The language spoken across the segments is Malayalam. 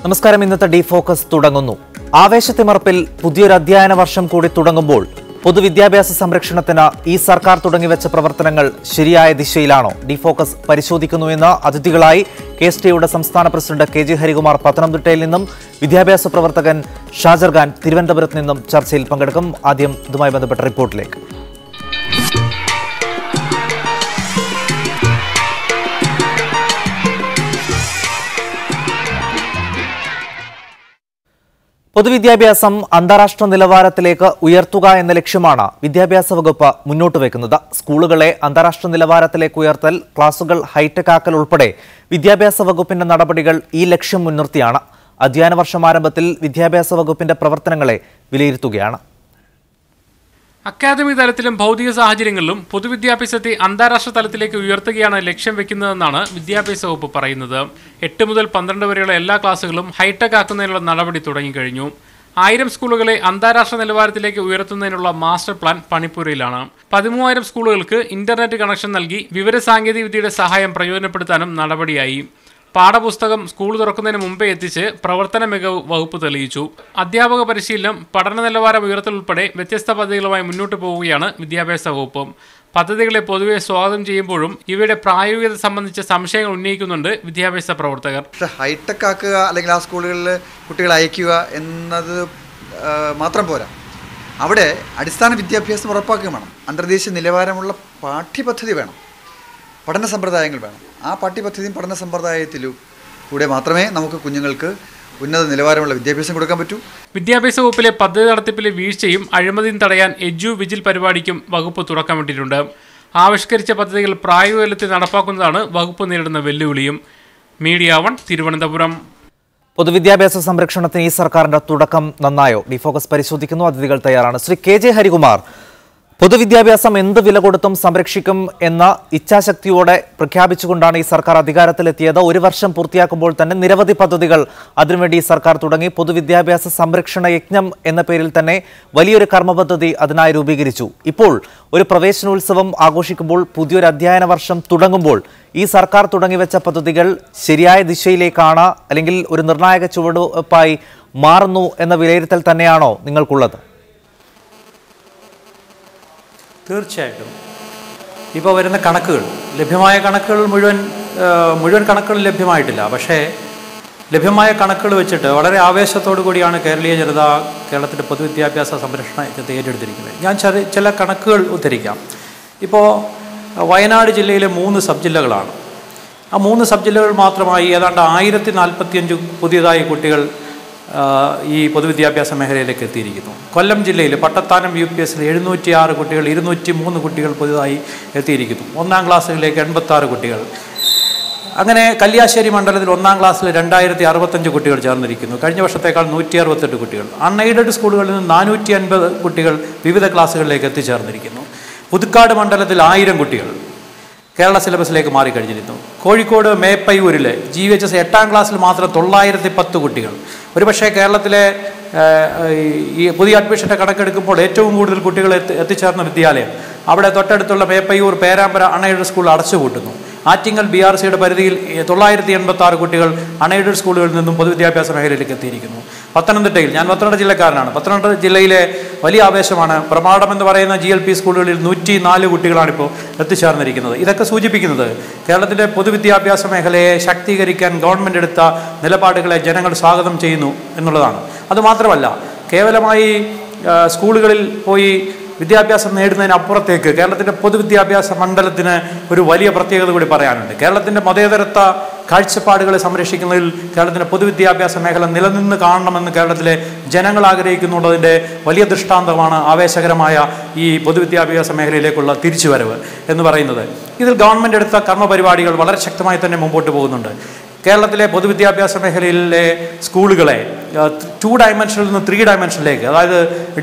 നമസ്കാരം. ഇന്നത്തെ ഡി ഫോക്കസ് തുടങ്ങുന്നു. ആവേശത്തിമർപ്പിൽ പുതിയൊരു അധ്യയന വർഷം കൂടി തുടങ്ങുമ്പോൾ പൊതുവിദ്യാഭ്യാസ സംരക്ഷണത്തിന് ഈ സർക്കാർ തുടങ്ങിവെച്ച പ്രവർത്തനങ്ങൾ ശരിയായ ദിശയിലാണോ? ഡി ഫോക്കസ് പരിശോധിക്കുന്നുവെന്ന് അതിഥികളായി KSTയുടെ സംസ്ഥാന പ്രസിഡന്റ് KG ഹരികുമാർ പത്തനംതിട്ടയിൽ നിന്നും വിദ്യാഭ്യാസ പ്രവർത്തകൻ ഷാജർ ഖാൻ തിരുവനന്തപുരത്ത് നിന്നും ചർച്ചയിൽ പങ്കെടുക്കും. ആദ്യം ഇതുമായി ബന്ധപ്പെട്ട റിപ്പോർട്ടിലേക്ക്. പൊതുവിദ്യാഭ്യാസം അന്താരാഷ്ട്ര നിലവാരത്തിലേക്ക് ഉയർത്തുക എന്ന ലക്ഷ്യമാണ് വിദ്യാഭ്യാസ വകുപ്പ് മുന്നോട്ട് വയ്ക്കുന്നത്. സ്കൂളുകളെ അന്താരാഷ്ട്ര നിലവാരത്തിലേക്ക് ഉയർത്തൽ, ക്ലാസുകൾ ഹൈടെക് ആക്കൽ ഉൾപ്പെടെ വിദ്യാഭ്യാസ വകുപ്പിന്റെ നടപടികൾ ഈ ലക്ഷ്യം മുൻനിർത്തിയാണ്. അധ്യയന വർഷം ആരംഭത്തിൽ വിദ്യാഭ്യാസ വകുപ്പിന്റെ പ്രവർത്തനങ്ങളെ വിലയിരുത്തുകയാണ്. അക്കാദമി തലത്തിലും ഭൗതിക സാഹചര്യങ്ങളിലും പൊതുവിദ്യാഭ്യാസത്തെ അന്താരാഷ്ട്ര തലത്തിലേക്ക് ഉയർത്തുകയാണ് ലക്ഷ്യം വെക്കുന്നതെന്നാണ് വിദ്യാഭ്യാസ വകുപ്പ് പറയുന്നത്. 8 മുതൽ 12 വരെയുള്ള എല്ലാ ക്ലാസുകളും ഹൈടെക് ആക്കുന്നതിനുള്ള നടപടി തുടങ്ങിക്കഴിഞ്ഞു. 1000 സ്കൂളുകളെ അന്താരാഷ്ട്ര നിലവാരത്തിലേക്ക് ഉയർത്തുന്നതിനുള്ള മാസ്റ്റർ പ്ലാൻ പണിപ്പുരയിലാണ്. 13,000 സ്കൂളുകൾക്ക് ഇന്റർനെറ്റ് കണക്ഷൻ നൽകി വിവരസാങ്കേതിക വിദ്യയുടെ സഹായം പ്രയോജനപ്പെടുത്താനും നടപടിയായി. പാഠപുസ്തകം സ്കൂൾ തുറക്കുന്നതിന് മുമ്പേ എത്തിച്ച് പ്രവർത്തന മികവ് വകുപ്പ് തെളിയിച്ചു. അധ്യാപക പരിശീലനം, പഠന നിലവാരം ഉയർത്തൽ ഉൾപ്പെടെ വ്യത്യസ്ത പദ്ധതികളുമായി മുന്നോട്ട് പോവുകയാണ് വിദ്യാഭ്യാസ വകുപ്പ്. പദ്ധതികളെ പൊതുവെ സ്വാഗതം ചെയ്യുമ്പോഴും ഇവയുടെ പ്രായോഗികത സംബന്ധിച്ച സംശയങ്ങൾ ഉന്നയിക്കുന്നുണ്ട് വിദ്യാഭ്യാസ പ്രവർത്തകർ. ഹൈടെക് ആക്കുക അല്ലെങ്കിൽ ആ സ്കൂളുകളിൽ കുട്ടികളെ അയക്കുക എന്നത് മാത്രം പോരാ. അവിടെ അടിസ്ഥാന വിദ്യാഭ്യാസം ഉറപ്പാക്കുകയും വേണം. അന്തർദേശീയ നിലവാരമുള്ള പാഠ്യപദ്ധതി വേണം, പഠന സമ്പ്രദായങ്ങൾ വേണം. ആ പാഠ്യപദ്ധതിയും പഠന സമ്പ്രദായത്തിലും കൂടെ മാത്രമേ നമുക്ക് കുഞ്ഞുങ്ങൾക്ക് ഉന്നത നിലവാരമുള്ള വിദ്യാഭ്യാസം കൊടുക്കാൻ പറ്റൂ. വിദ്യാഭ്യാസ വകുപ്പിലെ പദ്ധതി നടത്തിപ്പിലെ വീഴ്ചയും അഴിമതിയും തടയാൻ എഡ്യു വിജിൽ പരിപാടിക്കും വകുപ്പ് തുടക്കമിട്ടിട്ടുണ്ട്. ആവിഷ്കരിച്ച പദ്ധതികൾ പ്രായോഗിക തലത്തിൽ നടപ്പാക്കുന്നതാണ് വകുപ്പ് നേരിടുന്ന വെല്ലുവിളിയും. മീഡിയ 1 തിരുവനന്തപുരം. പൊതുവിദ്യാഭ്യാസ സംരക്ഷണത്തിന് ഈ സർക്കാരിന്റെ തുടക്കം നന്നായോ? ഡി ഫോക്കസ് പരിശോധിക്കുന്നു. അതിഥികൾ തയ്യാറാണ്. ശ്രീ KG ഹരികുമാർ, പൊതുവിദ്യാഭ്യാസം എന്ത് വില കൊടുത്തും സംരക്ഷിക്കും എന്ന ഇച്ഛാശക്തിയോടെ പ്രഖ്യാപിച്ചുകൊണ്ടാണ് ഈ സർക്കാർ അധികാരത്തിലെത്തിയത്. 1 വർഷം പൂർത്തിയാക്കുമ്പോൾ തന്നെ നിരവധി പദ്ധതികൾ അതിനുവേണ്ടി ഈ സർക്കാർ തുടങ്ങി. പൊതുവിദ്യാഭ്യാസ സംരക്ഷണ യജ്ഞം എന്ന പേരിൽ തന്നെ വലിയൊരു കർമ്മ പദ്ധതി അതിനായി രൂപീകരിച്ചു. ഇപ്പോൾ ഒരു പ്രവേശനോത്സവം ആഘോഷിക്കുമ്പോൾ, പുതിയൊരു അധ്യയന വർഷം തുടങ്ങുമ്പോൾ ഈ സർക്കാർ തുടങ്ങിവെച്ച പദ്ധതികൾ ശരിയായ ദിശയിലേക്കാണ്, അല്ലെങ്കിൽ ഒരു നിർണായക ചുവടുവയ്പായി മാറുന്നു എന്ന വിലയിരുത്തൽ തന്നെയാണോ നിങ്ങൾക്കുള്ളത്? തീർച്ചയായിട്ടും ഇപ്പോൾ വരുന്ന കണക്കുകൾ, ലഭ്യമായ കണക്കുകൾ മുഴുവൻ കണക്കുകൾ ലഭ്യമായിട്ടില്ല. പക്ഷേ ലഭ്യമായ കണക്കുകൾ വെച്ചിട്ട് വളരെ ആവേശത്തോടു കൂടിയാണ് കേരളീയ ജനത കേരളത്തിൻ്റെ പൊതുവിദ്യാഭ്യാസ സംരക്ഷണ യജ്ഞത്തെ ഏറ്റെടുത്തിരിക്കുന്നത്. ഞാൻ ചില കണക്കുകൾ ഉദ്ധരിക്കാം. ഇപ്പോൾ വയനാട് ജില്ലയിലെ 3 സബ് ജില്ലകളാണ്. ആ 3 സബ് ജില്ലകൾ മാത്രമായി ഏതാണ്ട് 1045 പുതിയതായി കുട്ടികൾ ഈ പൊതുവിദ്യാഭ്യാസ മേഖലയിലേക്ക് എത്തിയിരിക്കുന്നു. കൊല്ലം ജില്ലയിൽ പട്ടത്താനം UPS 706 കുട്ടികൾ, 203 കുട്ടികൾ പുതുതായി എത്തിയിരിക്കുന്നു. 1-ാം ക്ലാസ്സിലേക്ക് 86 കുട്ടികൾ. അങ്ങനെ കല്യാശ്ശേരി മണ്ഡലത്തിൽ 1-ാം ക്ലാസ്സിൽ 2065 കുട്ടികൾ ചേർന്നിരിക്കുന്നു. കഴിഞ്ഞ വർഷത്തേക്കാൾ 168 കുട്ടികൾ. അൺഎയ്ഡഡ് സ്കൂളുകളിൽ നിന്ന് 450 കുട്ടികൾ വിവിധ ക്ലാസ്സുകളിലേക്ക് എത്തിച്ചേർന്നിരിക്കുന്നു. പുതുക്കാട് മണ്ഡലത്തിൽ 1000 കുട്ടികൾ കേരള സിലബസിലേക്ക് മാറിക്കഴിഞ്ഞിരുന്നു. കോഴിക്കോട് മേപ്പയ്യൂരിൽ GVHS 8-ാം ക്ലാസ്സിൽ മാത്രം 910 കുട്ടികൾ. ഒരുപക്ഷെ കേരളത്തിലെ ഈ പുതിയ അഡ്മിഷൻ്റെ കണക്കെടുക്കുമ്പോൾ ഏറ്റവും കൂടുതൽ കുട്ടികൾ എത്തിച്ചേർന്ന വിദ്യാലയം അവിടെ തൊട്ടടുത്തുള്ള മേപ്പയ്യൂർ പേരാമ്പ്ര അൺഎയ്ഡഡ് സ്കൂൾ അടച്ചുപൂട്ടുന്നു. ആറ്റിങ്ങൽ BRCയുടെ പരിധിയിൽ 986 കുട്ടികൾ അൺഎയ്ഡഡ് സ്കൂളുകളിൽ നിന്നും പൊതുവിദ്യാഭ്യാസ മേഖലയിലേക്ക് എത്തിയിരിക്കുന്നു. പത്തനംതിട്ടയിൽ, ഞാൻ പത്തനംതിട്ട ജില്ലക്കാരനാണ്, പത്തനംതിട്ട ജില്ലയിലെ വലിയ ആവേശമാണ്. പ്രമാടം എന്ന് പറയുന്ന GLP സ്കൂളുകളിൽ 104 കുട്ടികളാണിപ്പോൾ എത്തിച്ചേർന്നിരിക്കുന്നത്. ഇതൊക്കെ സൂചിപ്പിക്കുന്നത് കേരളത്തിൻ്റെ പൊതുവിദ്യാഭ്യാസ മേഖലയെ ശാക്തീകരിക്കാൻ ഗവൺമെൻറ് എടുത്ത നിലപാടുകളെ ജനങ്ങൾ സ്വാഗതം ചെയ്യുന്നു എന്നുള്ളതാണ്. അതുമാത്രമല്ല, കേവലമായി സ്കൂളുകളിൽ പോയി വിദ്യാഭ്യാസം നേടുന്നതിനപ്പുറത്തേക്ക് കേരളത്തിൻ്റെ പൊതുവിദ്യാഭ്യാസ മണ്ഡലത്തിന് ഒരു വലിയ പ്രത്യേകത കൂടി പറയാനുണ്ട്. കേരളത്തിൻ്റെ മതേതരത്വ കാഴ്ചപ്പാടുകളെ സംരക്ഷിക്കുന്നതിൽ കേരളത്തിൻ്റെ പൊതുവിദ്യാഭ്യാസ മേഖല നിലനിന്ന് കാണണമെന്ന് കേരളത്തിലെ ജനങ്ങൾ ആഗ്രഹിക്കുന്നുള്ളതിൻ്റെ വലിയ ദൃഷ്ടാന്തമാണ് ആവേശകരമായ ഈ പൊതുവിദ്യാഭ്യാസ മേഖലയിലേക്കുള്ള തിരിച്ചുവരവ് എന്ന് പറയുന്നത്. ഇതിൽ ഗവൺമെൻറ് എടുത്ത കർമ്മപരിപാടികൾ വളരെ ശക്തമായി തന്നെ മുമ്പോട്ട് പോകുന്നുണ്ട്. കേരളത്തിലെ പൊതുവിദ്യാഭ്യാസ മേഖലയിലെ സ്കൂളുകളെ 2 ഡയമെൻഷനിൽ നിന്ന് 3 ഡയമെൻഷനിലേക്ക്, അതായത്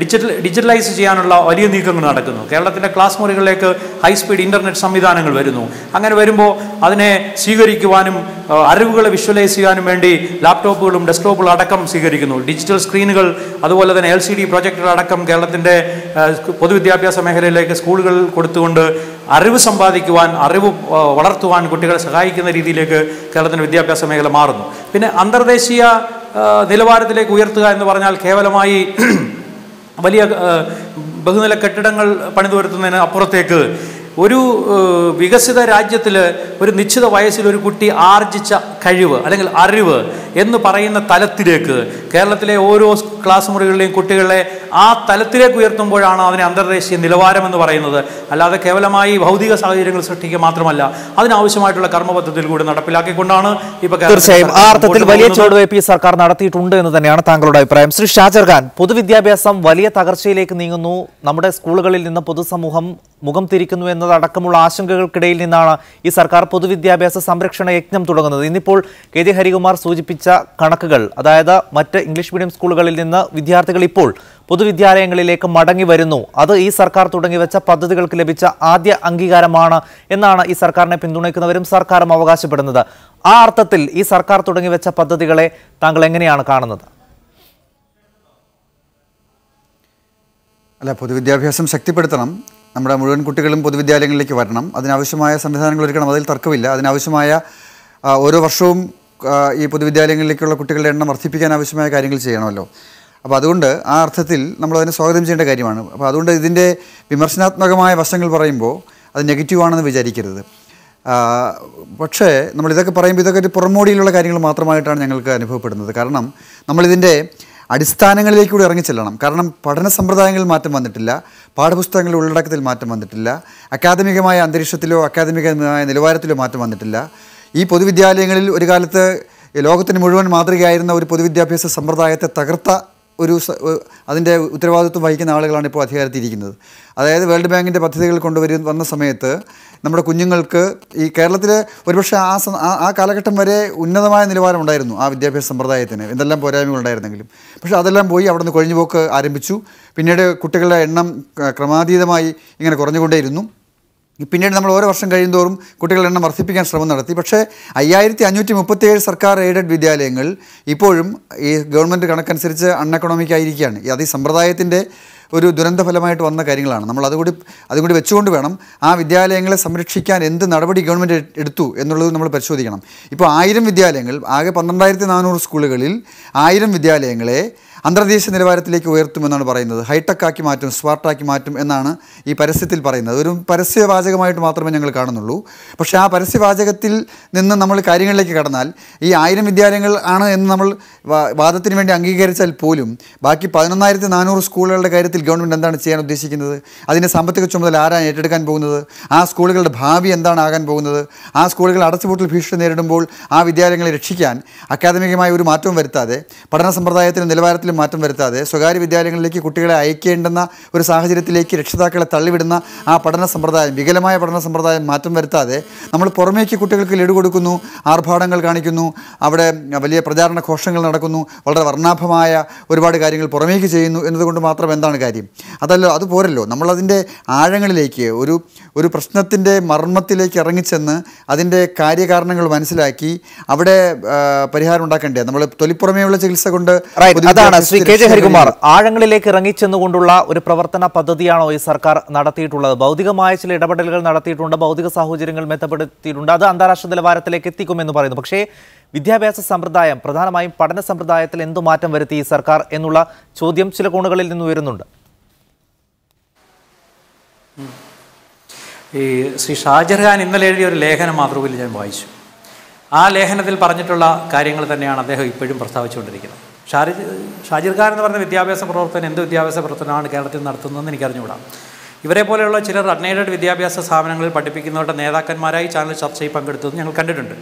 ഡിജിറ്റലൈസ് ചെയ്യാനുള്ള വലിയ നീക്കങ്ങൾ നടക്കുന്നു. കേരളത്തിൻ്റെ ക്ലാസ് മുറികളിലേക്ക് ഹൈസ്പീഡ് ഇൻ്റർനെറ്റ് സംവിധാനങ്ങൾ വരുന്നു. അങ്ങനെ വരുമ്പോൾ അതിനെ സ്വീകരിക്കുവാനും അറിവുകളെ വിഷ്വലൈസ് ചെയ്യാനും വേണ്ടി ലാപ്ടോപ്പുകളും ഡെസ്ക്ടോപ്പുകളും അടക്കം സ്വീകരിക്കുന്നു. ഡിജിറ്റൽ സ്ക്രീനുകൾ, അതുപോലെ തന്നെ LCD പ്രൊജക്ടർ അടക്കം കേരളത്തിൻ്റെ പൊതുവിദ്യാഭ്യാസ മേഖലയിലേക്ക് സ്കൂളുകൾ കൊടുത്തുകൊണ്ട് അറിവ് സമ്പാദിക്കുവാൻ, അറിവ് വളർത്തുവാൻ കുട്ടികളെ സഹായിക്കുന്ന രീതിയിലേക്ക് കേരളത്തിൻ്റെ വിദ്യാഭ്യാസ മേഖല മാറുന്നു. പിന്നെ അന്തർദേശീയ നിലവാരത്തിലേക്ക് ഉയർത്തുക എന്ന് പറഞ്ഞാൽ കേവലമായി വലിയ ബഹുനില കെട്ടിടങ്ങൾ പണിതു വരുത്തുന്നതിന് അപ്പുറത്തേക്ക് ഒരു വികസിത രാജ്യത്തിൽ ഒരു നിശ്ചിത വയസ്സിൽ ഒരു കുട്ടി ആർജിച്ച കഴിവ് അല്ലെങ്കിൽ അറിവ് എന്ന് പറയുന്ന തലത്തിലേക്ക് കേരളത്തിലെ ഓരോ ക്ലാസ് മുറികളിലെയും കുട്ടികളെ ആ തലത്തിലേക്ക് ഉയർത്തുമ്പോഴാണ് അതിനെ അന്തർദേശീയ നിലവാരം എന്ന് പറയുന്നത്. അല്ലാതെ കേവലമായി ഭൗതിക സാഹചര്യങ്ങൾ സൃഷ്ടിക്കുക മാത്രമല്ല, അതിനാവശ്യമായിട്ടുള്ള കർമ്മപദ്ധതിയിൽ കൂടി നടപ്പിലാക്കിക്കൊണ്ടാണ് ഇപ്പോൾ തീർച്ചയായും ആ അർത്ഥത്തിൽ വലിയ ചുവടുവയ്പ് ഈ സർക്കാർ നടത്തിയിട്ടുണ്ട് എന്ന് തന്നെയാണ് താങ്കളുടെ അഭിപ്രായം. ശ്രീ ഷാജർ ഖാൻ, പൊതുവിദ്യാഭ്യാസം വലിയ തകർച്ചയിലേക്ക് നീങ്ങുന്നു, നമ്മുടെ സ്കൂളുകളിൽ നിന്ന് പൊതുസമൂഹം മുഖം തിരിക്കുന്നു എന്നതടക്കമുള്ള ആശങ്കകൾക്കിടയിൽ നിന്നാണ് ഈ സർക്കാർ പൊതുവിദ്യാഭ്യാസ സംരക്ഷണ യജ്ഞം തുടങ്ങുന്നത്. ഇന്നിപ്പോൾ KJ ഹരികുമാർ സൂചിപ്പിച്ച കണക്കുകൾ, അതായത് മറ്റ് ഇംഗ്ലീഷ് മീഡിയം സ്കൂളുകളിൽ നിന്ന് വിദ്യാർത്ഥികൾ ഇപ്പോൾ പൊതുവിദ്യാലയങ്ങളിലേക്ക് മടങ്ങി വരുന്നു, അത് ഈ സർക്കാർ തുടങ്ങിവെച്ച പദ്ധതികൾക്ക് ലഭിച്ച ആദ്യ അംഗീകാരമാണ് എന്നാണ് ഈ സർക്കാരിനെ പിന്തുണയ്ക്കുന്നവരും സർക്കാരും അവകാശപ്പെടുന്നത്. ആ അർത്ഥത്തിൽ ഈ സർക്കാർ തുടങ്ങിവെച്ച പദ്ധതികളെ താങ്കൾ എങ്ങനെയാണ് കാണുന്നത്? അല്ല, പൊതുവിദ്യാഭ്യാസം ശക്തിപ്പെടുത്തണം. നമ്മുടെ മുഴുവൻ കുട്ടികളും പൊതുവിദ്യാലയങ്ങളിലേക്ക് വരണം. അതിനാവശ്യമായ സംവിധാനങ്ങൾ ഒരുക്കണം, അതിൽ തർക്കമില്ല. അതിനാവശ്യമായ ഓരോ വർഷവും ഈ പൊതുവിദ്യാലയങ്ങളിലേക്കുള്ള കുട്ടികളുടെ എണ്ണം വർദ്ധിപ്പിക്കാൻ ആവശ്യമായ കാര്യങ്ങൾ ചെയ്യണമല്ലോ. അപ്പോൾ അതുകൊണ്ട് ആ അർത്ഥത്തിൽ നമ്മളതിനെ സ്വാഗതം ചെയ്യേണ്ട കാര്യമാണ്. അപ്പോൾ അതുകൊണ്ട് ഇതിൻ്റെ വിമർശനാത്മകമായ വശങ്ങൾ പറയുമ്പോൾ അത് നെഗറ്റീവാണെന്ന് വിചാരിക്കരുത്. പക്ഷേ നമ്മളിതൊക്കെ പറയുമ്പോൾ ഇതൊക്കെ ഒരു പുറമോടിയിലുള്ള കാര്യങ്ങൾ മാത്രമായിട്ടാണ് ഞങ്ങൾക്ക് അനുഭവപ്പെടുന്നത്. കാരണം നമ്മളിതിൻ്റെ അടിസ്ഥാനങ്ങളിലേക്ക് കൂടി ഇറങ്ങിച്ചെല്ലണം. കാരണം പഠന സമ്പ്രദായങ്ങളിൽ മാറ്റം വന്നിട്ടില്ല, പാഠപുസ്തകങ്ങളുടെ ഉള്ളടക്കത്തിൽ മാറ്റം വന്നിട്ടില്ല, അക്കാദമികമായ അന്തരീക്ഷത്തിലോ അക്കാദമികമായ നിലവാരത്തിലോ മാറ്റം വന്നിട്ടില്ല. ഈ പൊതുവിദ്യാലയങ്ങളിൽ ഒരു കാലത്ത് ലോകത്തിന് മുഴുവൻ മാതൃകയായിരുന്ന ഒരു പൊതുവിദ്യാഭ്യാസ സമ്പ്രദായത്തെ തകർത്ത അതിൻ്റെ ഉത്തരവാദിത്വം വഹിക്കുന്ന ആളുകളാണ് ഇപ്പോൾ അധികാരത്തിരിക്കുന്നത്. അതായത് വേൾഡ് ബാങ്കിൻ്റെ പദ്ധതികൾ വന്ന സമയത്ത് നമ്മുടെ കുഞ്ഞുങ്ങൾക്ക് ഈ കേരളത്തിൽ ഒരുപക്ഷെ ആ കാലഘട്ടം വരെ ഉന്നതമായ നിലവാരം ഉണ്ടായിരുന്നു ആ വിദ്യാഭ്യാസ സമ്പ്രദായത്തിന്, എന്തെല്ലാം പോരായ്മകൾ ഉണ്ടായിരുന്നെങ്കിലും. പക്ഷേ അതെല്ലാം പോയി അവിടെ നിന്ന് കൊഴിഞ്ഞുപോക്ക് ആരംഭിച്ചു. പിന്നീട് കുട്ടികളുടെ എണ്ണം ക്രമാതീതമായി ഇങ്ങനെ കുറഞ്ഞുകൊണ്ടേയിരുന്നു. പിന്നീട് നമ്മൾ ഓരോ വർഷം കഴിയുന്തോറും കുട്ടികളുടെ എണ്ണം വർദ്ധിപ്പിക്കാൻ ശ്രമം നടത്തി. പക്ഷേ 5537 സർക്കാർ എയ്ഡഡ് വിദ്യാലയങ്ങൾ ഇപ്പോഴും ഈ ഗവൺമെൻറ് കണക്കനുസരിച്ച് അൺഎക്കണോമിക് ആയിരിക്കുകയാണ്. അത് ഈ സമ്പ്രദായത്തിൻ്റെ ഒരു ദുരന്ത ഫലമായിട്ട് വന്ന കാര്യങ്ങളാണ്. നമ്മൾ അതുകൂടി വെച്ചുകൊണ്ട് വേണം ആ വിദ്യാലയങ്ങളെ സംരക്ഷിക്കാൻ എന്ത് നടപടി ഗവൺമെൻറ് എടുത്തു എന്നുള്ളത് നമ്മൾ പരിശോധിക്കണം. ഇപ്പോൾ 1000 വിദ്യാലയങ്ങൾ, ആകെ 12400 സ്കൂളുകളിൽ 1000 വിദ്യാലയങ്ങളെ അന്തർദേശീയ നിലവാരത്തിലേക്ക് ഉയർത്തുമെന്നാണ് പറയുന്നത്. ഹൈടെക് ആക്കി മാറ്റും, സ്മാർട്ടാക്കി മാറ്റും എന്നാണ് ഈ പരസ്യത്തിൽ പറയുന്നത്. ഒരു പരസ്യവാചകമായിട്ട് മാത്രമേ ഞങ്ങൾ കാണുന്നുള്ളൂ. പക്ഷേ ആ പരസ്യവാചകത്തിൽ നിന്ന് നമ്മൾ കാര്യങ്ങളിലേക്ക് കടന്നാൽ ഈ 1000 വിദ്യാലയങ്ങൾ ആണ് എന്ന് നമ്മൾ വാദത്തിന് വേണ്ടി അംഗീകരിച്ചാൽ പോലും ബാക്കി 11400 സ്കൂളുകളുടെ കാര്യത്തിൽ ഗവൺമെൻറ് എന്താണ് ചെയ്യാൻ ഉദ്ദേശിക്കുന്നത്? അതിൻ്റെ സാമ്പത്തിക ചുമതല ആരാണ് ഏറ്റെടുക്കാൻ പോകുന്നത്? ആ സ്കൂളുകളുടെ ഭാവി എന്താണ് ആകാൻ പോകുന്നത്? ആ സ്കൂളുകൾ അടച്ചുപൂട്ടൽ ഭീഷണി നേരിടുമ്പോൾ ആ വിദ്യാലയങ്ങളെ രക്ഷിക്കാൻ അക്കാദമികമായ ഒരു മാറ്റവും വരുത്താതെ, പഠന സമ്പ്രദായത്തിലും നിലവാരത്തിലും മാറ്റം വരുത്താതെ, സ്വകാര്യ വിദ്യാലയങ്ങളിലേക്ക് കുട്ടികളെ അയക്കേണ്ടുന്ന ഒരു സാഹചര്യത്തിലേക്ക് രക്ഷിതാക്കളെ തള്ളിവിടുന്ന ആ പഠന സമ്പ്രദായം, വികലമായ പഠന സമ്പ്രദായം മാറ്റം വരുത്താതെ നമ്മൾ പുറമേക്ക് കുട്ടികൾക്ക് ലഡു കൊടുക്കുന്നു, ആർഭാടങ്ങൾ കാണിക്കുന്നു, അവിടെ വലിയ പ്രചാരണ ഘോഷങ്ങൾ നടക്കുന്നു, വളരെ വർണ്ണാഭമായ ഒരുപാട് കാര്യങ്ങൾ പുറമേക്ക് ചെയ്യുന്നു എന്നതുകൊണ്ട് മാത്രം എന്താണ് കാര്യം? അതുപോരല്ലോ. നമ്മളതിൻ്റെ ആഴങ്ങളിലേക്ക് ഒരു പ്രശ്നത്തിൻ്റെ മർമ്മത്തിലേക്ക് ഇറങ്ങിച്ചെന്ന് അതിൻ്റെ കാര്യകാരണങ്ങൾ മനസ്സിലാക്കി അവിടെ പരിഹാരം ഉണ്ടാക്കേണ്ടേ. നമ്മൾ തൊലിപ്പുറമേയുള്ള ചികിത്സ കൊണ്ട് അതാണ് ശ്രീ KJ ഹരികുമാർ, ആഴങ്ങളിലേക്ക് ഇറങ്ങിച്ചെന്നുകൊണ്ടുള്ള ഒരു പ്രവർത്തന പദ്ധതിയാണോ ഈ സർക്കാർ നടത്തിയിട്ടുള്ളത്? ഭൗതികമായ ചില ഇടപെടലുകൾ നടത്തിയിട്ടുണ്ട്, ഭൗതിക സാഹചര്യങ്ങൾ മെച്ചപ്പെടുത്തിയിട്ടുണ്ട്, അത് അന്താരാഷ്ട്ര നിലവാരത്തിലേക്ക് എത്തിക്കുമെന്ന് പറയുന്നു. പക്ഷേ വിദ്യാഭ്യാസ സമ്പ്രദായം, പ്രധാനമായും പഠന സമ്പ്രദായത്തിൽ എന്തു മാറ്റം വരുത്തി ഈ സർക്കാർ എന്നുള്ള ചോദ്യം ചില കോണുകളിൽ നിന്ന് ഉയരുന്നുണ്ട്. ഈ ശ്രീ ഷാജർ ഖാൻ ഇന്നലെ എഴുതിയ ഒരു ലേഖനം മാതൃഭൂമിയിൽ ഞാൻ വായിച്ചു. ആ ലേഖനത്തിൽ പറഞ്ഞിട്ടുള്ള കാര്യങ്ങൾ തന്നെയാണ് അദ്ദേഹം ഇപ്പോഴും പ്രസ്താവിച്ചുകൊണ്ടിരിക്കുന്നത്. ഷാജിർ ഖാൻ എന്ന് പറയുന്ന വിദ്യാഭ്യാസ പ്രവർത്തനം എന്ത് വിദ്യാഭ്യാസ പ്രവർത്തനമാണ് കേരളത്തിൽ നടത്തുന്നതെന്ന് എനിക്കറിഞ്ഞുകൂടാ. ഇവരെ പോലെയുള്ള ചിലർ അൺഎയ്ഡഡ് വിദ്യാഭ്യാസ സ്ഥാപനങ്ങളിൽ പഠിപ്പിക്കുന്നവരുടെ നേതാക്കന്മാരായി ചാനൽ ചർച്ചയിൽ പങ്കെടുത്തത് ഞങ്ങൾ കണ്ടിട്ടുണ്ട്.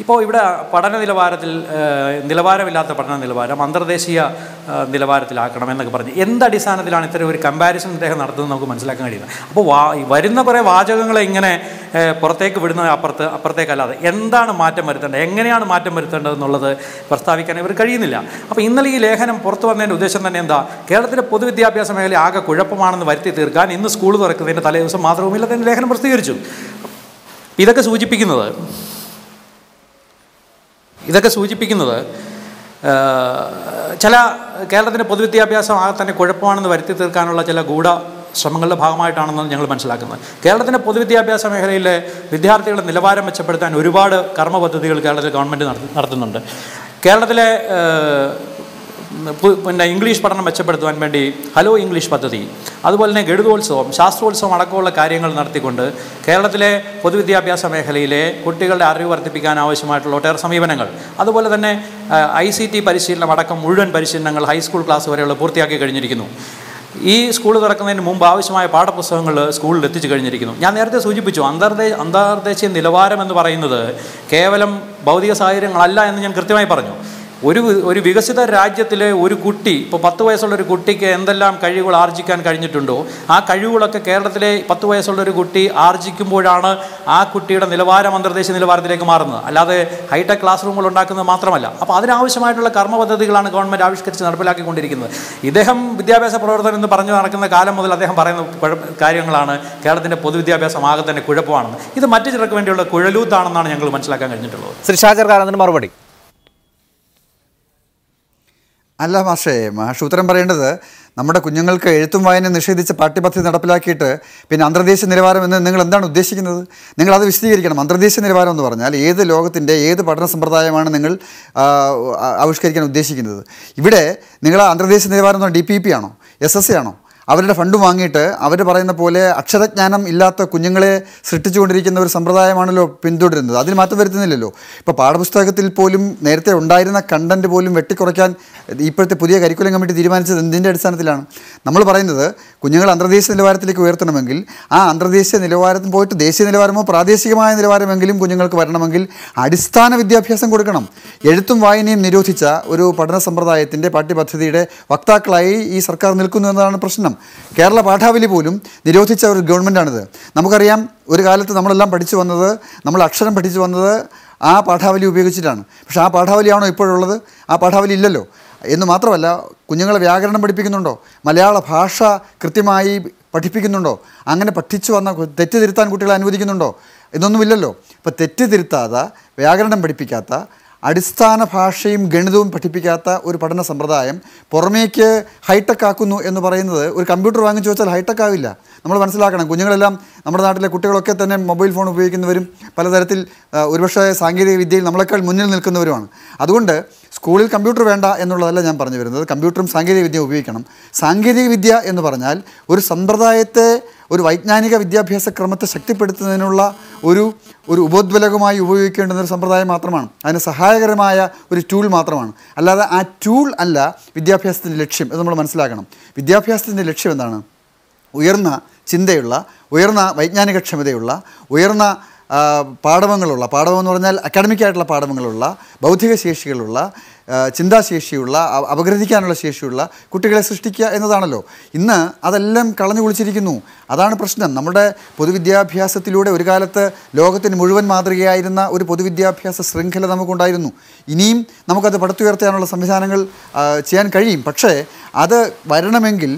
ഇപ്പോൾ ഇവിടെ പഠന നിലവാരത്തിൽ നിലവാരമില്ലാത്ത പഠന നിലവാരം അന്തർദേശീയ നിലവാരത്തിലാക്കണം എന്നൊക്കെ പറഞ്ഞ് എന്തടിസ്ഥാനത്തിലാണ് ഇത്തരം ഒരു കമ്പാരിസൺ അദ്ദേഹം നടത്തുന്നത് നമുക്ക് മനസ്സിലാക്കാൻ കഴിയുന്നത്. അപ്പോൾ വരുന്ന കുറേ വാചകങ്ങളെ ഇങ്ങനെ പുറത്തേക്ക് വിടുന്ന അപ്പുറത്തേക്കല്ലാതെ എന്താണ് മാറ്റം വരുത്തേണ്ടത്, എങ്ങനെയാണ് മാറ്റം വരുത്തേണ്ടതെന്നുള്ളത് പ്രസ്താവിക്കാൻ ഇവർ കഴിയുന്നില്ല. അപ്പോൾ ഇന്നലെ ഈ ലേഖനം പുറത്തു വന്നതിൻ്റെ ഉദ്ദേശം തന്നെ എന്താ? കേരളത്തിലെ പൊതുവിദ്യാഭ്യാസ മേഖല ആകെ കുഴപ്പമാണെന്ന് വരുത്തി തീർക്കാൻ ഇന്ന് സ്കൂൾ തുറക്കുന്നതിൻ്റെ തലേ ദിവസം മാതൃഭൂമിയിൽ തന്നെ ലേഖനം പ്രസിദ്ധീകരിച്ചു. ഇതൊക്കെ സൂചിപ്പിക്കുന്നത് ചില കേരളത്തിൻ്റെ പൊതുവിദ്യാഭ്യാസം ആകെ തന്നെ കുഴപ്പമാണെന്ന് വരുത്തി തീർക്കാനുള്ള ചില ശ്രമങ്ങളുടെ ഭാഗമായിട്ടാണെന്ന് ഞങ്ങൾ മനസ്സിലാക്കുന്നത്. കേരളത്തിൻ്റെ പൊതുവിദ്യാഭ്യാസ മേഖലയിലെ വിദ്യാർത്ഥികളുടെ നിലവാരം മെച്ചപ്പെടുത്താൻ ഒരുപാട് കർമ്മ പദ്ധതികൾ കേരളത്തിൽ ഗവൺമെൻറ് നടത്തുന്നുണ്ട്. കേരളത്തിലെ പിന്നെ ഇംഗ്ലീഷ് പഠനം മെച്ചപ്പെടുത്തുവാൻ വേണ്ടി ഹലോ ഇംഗ്ലീഷ് പദ്ധതി, അതുപോലെ തന്നെ ഗണിതോത്സവം, ശാസ്ത്രോത്സവം അടക്കമുള്ള കാര്യങ്ങൾ നടത്തിക്കൊണ്ട് കേരളത്തിലെ പൊതുവിദ്യാഭ്യാസ മേഖലയിലെ കുട്ടികളുടെ അറിവ് വർദ്ധിപ്പിക്കാൻ ആവശ്യമായിട്ടുള്ള ഒട്ടേറെ സമീപനങ്ങൾ, അതുപോലെ തന്നെ ICT പരിശീലനം അടക്കം മുഴുവൻ പരിശീലനങ്ങൾ ഹൈസ്കൂൾ ക്ലാസ് വരെയുള്ള പൂർത്തിയാക്കി കഴിഞ്ഞിരിക്കുന്നു. ഈ സ്കൂൾ തുറക്കുന്നതിന് മുമ്പ് ആവശ്യമായ പാഠപുസ്തകങ്ങൾ സ്കൂളിൽ എത്തിച്ചു കഴിഞ്ഞിരിക്കുന്നു. ഞാൻ നേരത്തെ സൂചിപ്പിച്ചു, അന്തർദേശീയ നിലവാരം എന്ന് പറയുന്നത് കേവലം ഭൗതിക സാഹചര്യങ്ങളല്ല എന്ന് ഞാൻ കൃത്യമായി പറഞ്ഞു. ഒരു വികസിത രാജ്യത്തിലെ ഒരു കുട്ടി, ഇപ്പോൾ 10 വയസ്സുള്ള ഒരു കുട്ടിക്ക് എന്തെല്ലാം കഴിവുകൾ ആർജിക്കാൻ കഴിഞ്ഞിട്ടുണ്ടോ, ആ കഴിവുകളൊക്കെ കേരളത്തിലെ 10 വയസ്സുള്ള ഒരു കുട്ടി ആർജിക്കുമ്പോഴാണ് ആ കുട്ടിയുടെ നിലവാരം അന്തർദേശീയ നിലവാരത്തിലേക്ക് മാറുന്നത്. അല്ലാതെ ഹൈടെക് ക്ലാസ് റൂമുകൾ ഉണ്ടാക്കുന്നത് മാത്രമല്ല. അപ്പോൾ അതിനാവശ്യമായിട്ടുള്ള കർമ്മ പദ്ധതികളാണ് ഗവൺമെൻറ് ആവിഷ്കരിച്ച് നടപ്പിലാക്കിക്കൊണ്ടിരിക്കുന്നത്. ഇദ്ദേഹം വിദ്യാഭ്യാസ പ്രവർത്തനം എന്ന് പറഞ്ഞു നടക്കുന്ന കാലം മുതൽ അദ്ദേഹം പറയുന്ന കാര്യങ്ങളാണ് കേരളത്തിൻ്റെ പൊതുവിദ്യാഭ്യാസം ആകെ തന്നെ കുഴപ്പമാണെന്ന്. ഇത് മറ്റു ചിലർക്ക് വേണ്ടിയുള്ള കുഴലൂത്താണെന്നാണ് ഞങ്ങൾ മനസ്സിലാക്കാൻ കഴിഞ്ഞിട്ടുള്ളത്. ശ്രീ ഷാജർ ഖാൻ മറുപടി. അല്ല മാഷ് ഉത്തരം പറയേണ്ടത്, നമ്മുടെ കുഞ്ഞുങ്ങൾക്ക് എഴുത്തും വായന നിഷേധിച്ച് പാഠ്യപദ്ധതി നടപ്പിലാക്കിയിട്ട് പിന്നെ അന്തർദേശീയ നിലവാരം എന്ന് നിങ്ങൾ എന്താണ് ഉദ്ദേശിക്കുന്നത്? നിങ്ങളത് വിശദീകരിക്കണം. അന്തർദേശീയ നിലവാരം എന്ന് പറഞ്ഞാൽ ഏത് ലോകത്തിൻ്റെ ഏത് പഠന സമ്പ്രദായമാണ് നിങ്ങൾ ആവിഷ്കരിക്കാൻ ഉദ്ദേശിക്കുന്നത്? ഇവിടെ നിങ്ങൾ അന്തർദേശീയ നിലവാരം എന്ന് പറഞ്ഞാൽ DPP ആണോ, SSA ആണോ? അവരുടെ ഫണ്ട് വാങ്ങിയിട്ട് അവർ പറയുന്ന പോലെ അക്ഷരജ്ഞാനം ഇല്ലാത്ത കുഞ്ഞുങ്ങളെ സൃഷ്ടിച്ചുകൊണ്ടിരിക്കുന്ന ഒരു സമ്പ്രദായമാണല്ലോ പിന്തുടരുന്നത്. അതിന് മാറ്റം വരുത്തുന്നില്ലല്ലോ. ഇപ്പോൾ പാഠപുസ്തകത്തിൽ പോലും നേരത്തെ ഉണ്ടായിരുന്ന കണ്ടൻറ്റ് പോലും വെട്ടിക്കുറയ്ക്കാൻ ഇപ്പോഴത്തെ പുതിയ കരിക്കുലം കമ്മിറ്റി തീരുമാനിച്ചത് എന്തിൻ്റെ അടിസ്ഥാനത്തിലാണ്? നമ്മൾ പറയുന്നത് കുഞ്ഞുങ്ങൾ അന്തർദേശീയ നിലവാരത്തിലേക്ക് ഉയർത്തണമെങ്കിൽ ആ അന്തർദേശീയ നിലവാരത്തിൽ പോയിട്ട് ദേശീയ നിലവാരമോ പ്രാദേശികമായ നിലവാരമെങ്കിലും കുഞ്ഞുങ്ങൾക്ക് വരണമെങ്കിൽ അടിസ്ഥാന വിദ്യാഭ്യാസം കൊടുക്കണം. എഴുത്തും വായനയും നിരോധിച്ച ഒരു പഠന സമ്പ്രദായത്തിൻ്റെ പാഠ്യപദ്ധതിയുടെ വക്താക്കളായി ഈ സർക്കാർ നിൽക്കുന്നു എന്നതാണ് പ്രശ്നം. കേരള പാഠാവലി പോലും നിരോധിച്ച ഒരു ഗവൺമെൻറ്റാണിത്. നമുക്കറിയാം, ഒരു കാലത്ത് നമ്മളെല്ലാം പഠിച്ചു വന്നത്, നമ്മൾ അക്ഷരം പഠിച്ചു വന്നത് ആ പാഠാവലി ഉപയോഗിച്ചിട്ടാണ്. പക്ഷേ ആ പാഠാവലിയാണോ ഇപ്പോഴുള്ളത്? ആ പാഠാവലി ഇല്ലല്ലോ. എന്ന് മാത്രമല്ല, കുഞ്ഞുങ്ങളെ വ്യാകരണം പഠിപ്പിക്കുന്നുണ്ടോ? മലയാള ഭാഷ കൃത്യമായി പഠിപ്പിക്കുന്നുണ്ടോ? അങ്ങനെ പഠിച്ചു വന്ന തെറ്റ് തിരുത്താൻ കുട്ടികളെ അനുവദിക്കുന്നുണ്ടോ? ഇതൊന്നുമില്ലല്ലോ. ഇപ്പോൾ തെറ്റ് തിരുത്താതെ, വ്യാകരണം പഠിപ്പിക്കാത്ത, അടിസ്ഥാന ഭാഷയും ഗണിതവും പഠിപ്പിക്കാത്ത ഒരു പഠന സമ്പ്രദായം പുറമേക്ക് ഹൈടെക് ആക്കുന്നു എന്ന് പറയുന്നത്, ഒരു കമ്പ്യൂട്ടർ വാങ്ങിച്ചു വെച്ചാൽ ഹൈടെക് ആവില്ല. നമ്മൾ മനസ്സിലാക്കണം. കുഞ്ഞുങ്ങളെല്ലാം, നമ്മുടെ നാട്ടിലെ കുട്ടികളൊക്കെ തന്നെ മൊബൈൽ ഫോൺ ഉപയോഗിക്കുന്നവരും പലതരത്തിൽ ഒരുപക്ഷെ സാങ്കേതിക വിദ്യയിൽ നമ്മളെക്കാൾ മുന്നിൽ നിൽക്കുന്നവരുമാണ്. അതുകൊണ്ട് സ്കൂളിൽ കമ്പ്യൂട്ടർ വേണ്ട എന്നുള്ളതല്ല ഞാൻ പറഞ്ഞു വരുന്നത്. കമ്പ്യൂട്ടറും സാങ്കേതിക വിദ്യ ഉപയോഗിക്കണം. സാങ്കേതിക വിദ്യ എന്ന് പറഞ്ഞാൽ ഒരു സമ്പ്രദായത്തെ, ഒരു വൈജ്ഞാനിക വിദ്യാഭ്യാസ ക്രമത്തെ ശക്തിപ്പെടുത്തുന്നതിനുള്ള ഒരു ഉപോദ്ബലകമായി ഉപയോഗിക്കേണ്ടുന്ന ഒരു സമ്പ്രദായം മാത്രമാണ്. അതിന് സഹായകരമായ ഒരു ടൂൾ മാത്രമാണ്. അല്ലാതെ ആ ടൂൾ അല്ല വിദ്യാഭ്യാസത്തിൻ്റെ ലക്ഷ്യം. ഇത് നമ്മൾ മനസ്സിലാക്കണം. വിദ്യാഭ്യാസത്തിൻ്റെ ലക്ഷ്യം എന്താണ്? ഉയർന്ന ചിന്തയുള്ള, ഉയർന്ന വൈജ്ഞാനിക ക്ഷമതയുള്ള, ഉയർന്ന പാഠവങ്ങളുള്ള, പാഠവം എന്ന് പറഞ്ഞാൽ അക്കാഡമിക്കായിട്ടുള്ള പാഠവങ്ങളുള്ള, ബൗദ്ധിക ശേഷികളുള്ള, ചിന്താശേഷിയുള്ള, അപഗ്രഥിക്കാനുള്ള ശേഷിയുള്ള കുട്ടികളെ സൃഷ്ടിക്കുക എന്നതാണല്ലോ. ഇന്ന് അതെല്ലാം കളഞ്ഞു കുളിച്ചിരിക്കുന്നു. അതാണ് പ്രശ്നം. നമ്മുടെ പൊതുവിദ്യാഭ്യാസത്തിലൂടെ ഒരു കാലത്ത് ലോകത്തിന് മുഴുവൻ മാതൃകയായിരുന്ന ഒരു പൊതുവിദ്യാഭ്യാസ ശൃംഖല നമുക്കുണ്ടായിരുന്നു. ഇനിയും നമുക്കത് പടുത്തുയർത്താനുള്ള സംവിധാനങ്ങൾ ചെയ്യാൻ കഴിയും. പക്ഷേ അത് വരണമെങ്കിൽ